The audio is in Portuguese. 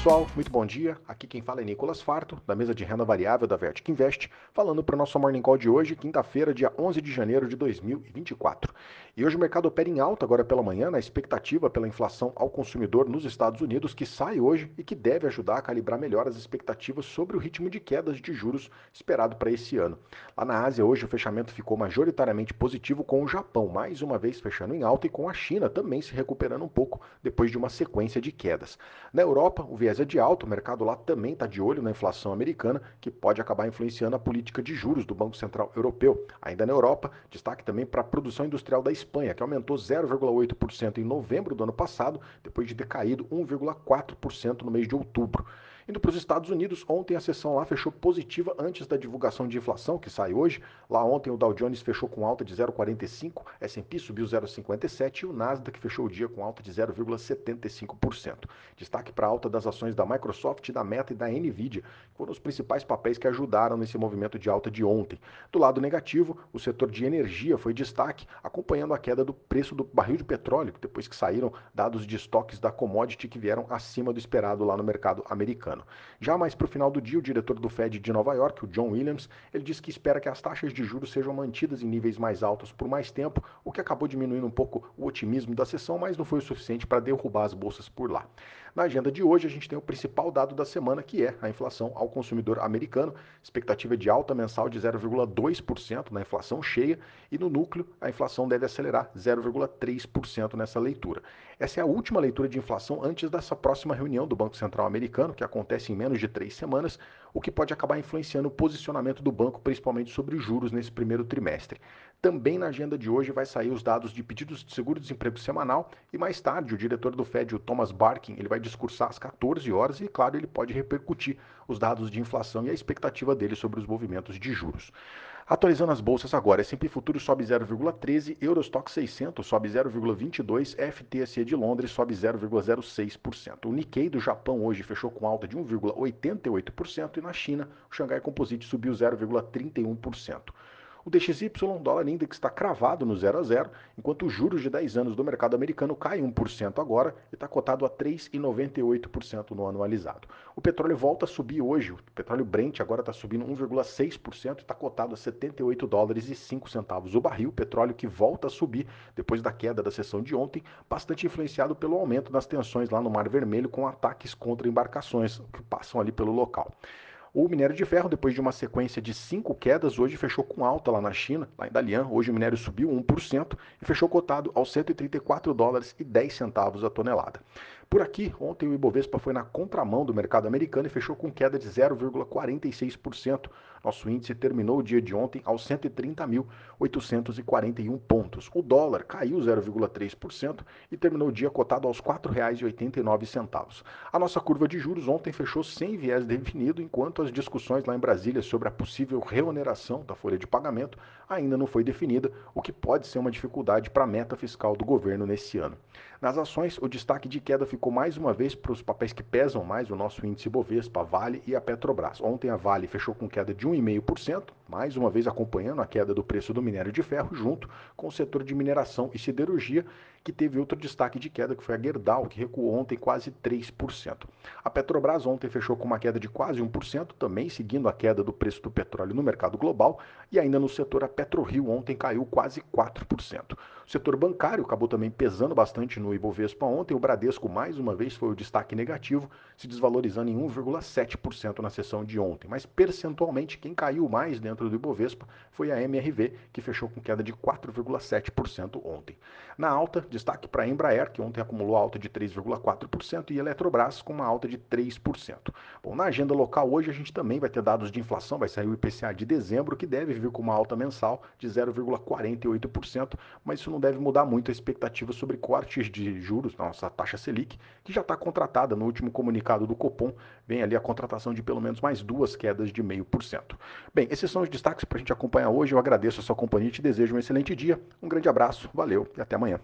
pessoal, muito bom dia. Aqui quem fala é Nicolas Farto, da mesa de renda variável da Vertic Invest, falando para o nosso Morning Call de hoje, quinta-feira, dia 11 de janeiro de 2024. E hoje o mercado opera em alta agora pela manhã, na expectativa pela inflação ao consumidor nos Estados Unidos, que sai hoje e que deve ajudar a calibrar melhor as expectativas sobre o ritmo de quedas de juros esperado para esse ano. Lá na Ásia, hoje o fechamento ficou majoritariamente positivo, com o Japão mais uma vez fechando em alta e com a China também se recuperando um pouco depois de uma sequência de quedas. Na Europa, o viés é de alta, o mercado lá também está de olho na inflação americana, que pode acabar influenciando a política de juros do Banco Central Europeu. Ainda na Europa, destaque também para a produção industrial da Espanha, que aumentou 0,8% em novembro do ano passado, depois de ter caído 1,4% no mês de outubro. Indo para os Estados Unidos, ontem a sessão lá fechou positiva antes da divulgação de inflação, que sai hoje. Lá ontem o Dow Jones fechou com alta de 0,45%, S&P subiu 0,57% e o Nasdaq fechou o dia com alta de 0,75%. Destaque para a alta das ações da Microsoft, da Meta e da Nvidia, que foram os principais papéis que ajudaram nesse movimento de alta de ontem. Do lado negativo, o setor de energia foi destaque, acompanhando a queda do preço do barril de petróleo, depois que saíram dados de estoques da commodity que vieram acima do esperado lá no mercado americano. Já mais para o final do dia, o diretor do Fed de Nova York, o John Williams, ele disse que espera que as taxas de juros sejam mantidas em níveis mais altos por mais tempo, o que acabou diminuindo um pouco o otimismo da sessão, mas não foi o suficiente para derrubar as bolsas por lá. Na agenda de hoje, a gente tem o principal dado da semana, que é a inflação ao consumidor americano, expectativa de alta mensal de 0,2% na inflação cheia, e no núcleo a inflação deve acelerar 0,3% nessa leitura. Essa é a última leitura de inflação antes dessa próxima reunião do Banco Central americano, que acontece em menos de 3 semanas, o que pode acabar influenciando o posicionamento do banco, principalmente sobre os juros nesse primeiro trimestre. Também na agenda de hoje vai sair os dados de pedidos de seguro-desemprego semanal e mais tarde o diretor do Fed, o Thomas Barkin, ele vai discursar às 14 horas e, claro, ele pode repercutir os dados de inflação e a expectativa dele sobre os movimentos de juros. Atualizando as bolsas agora, S&P Futuro sobe 0,13%, Eurostoxx 600 sobe 0,22%, FTSE de Londres sobe 0,06%. O Nikkei do Japão hoje fechou com alta de 1,88% e na China o Xangai Composite subiu 0,31%. O DXY, dólar index, está cravado no 0 a 0, enquanto os juros de 10 anos do mercado americano caem 1% agora e está cotado a 3,98% no anualizado. O petróleo volta a subir hoje, o petróleo Brent agora está subindo 1,6% e está cotado a 78 dólares e 5 centavos o barril, petróleo que volta a subir depois da queda da sessão de ontem, bastante influenciado pelo aumento das tensões lá no Mar Vermelho com ataques contra embarcações que passam ali pelo local. O minério de ferro, depois de uma sequência de 5 quedas, hoje fechou com alta lá na China, lá em Dalian. Hoje o minério subiu 1% e fechou cotado aos 134 dólares e 10 centavos a tonelada. Por aqui, ontem o Ibovespa foi na contramão do mercado americano e fechou com queda de 0,46%. Nosso índice terminou o dia de ontem aos 130.841 pontos. O dólar caiu 0,3% e terminou o dia cotado aos R$ 4,89. A nossa curva de juros ontem fechou sem viés definido, enquanto as discussões lá em Brasília sobre a possível reoneração da folha de pagamento ainda não foi definida, o que pode ser uma dificuldade para a meta fiscal do governo nesse ano. Nas ações, o destaque de queda ficou mais uma vez para os papéis que pesam mais o nosso índice Bovespa, a Vale e a Petrobras. Ontem a Vale fechou com queda de 1,5%, mais uma vez acompanhando a queda do preço do minério de ferro, junto com o setor de mineração e siderurgia, que teve outro destaque de queda, que foi a Gerdau, que recuou ontem quase 3%. A Petrobras ontem fechou com uma queda de quase 1%, também seguindo a queda do preço do petróleo no mercado global, e ainda no setor a PetroRio ontem caiu quase 4%. O setor bancário acabou também pesando bastante no Ibovespa ontem, o Bradesco mais uma vez foi o destaque negativo, se desvalorizando em 1,7% na sessão de ontem, mas percentualmente quem caiu mais dentro do Ibovespa foi a MRV, que fechou com queda de 4,7% ontem. Na alta, destaque para a Embraer, que ontem acumulou alta de 3,4%, e Eletrobras com uma alta de 3%. Bom, na agenda local hoje a gente também vai ter dados de inflação, vai sair o IPCA de dezembro, que deve vir com uma alta mensal de 0,48%, mas isso não deve mudar muito a expectativa sobre cortes de juros, nossa taxa Selic, que já está contratada no último comunicado do Copom, vem ali a contratação de pelo menos mais 2 quedas de 0,5%. Bem, esses são os destaques para a gente acompanhar hoje, eu agradeço a sua companhia e te desejo um excelente dia, um grande abraço, valeu e até amanhã.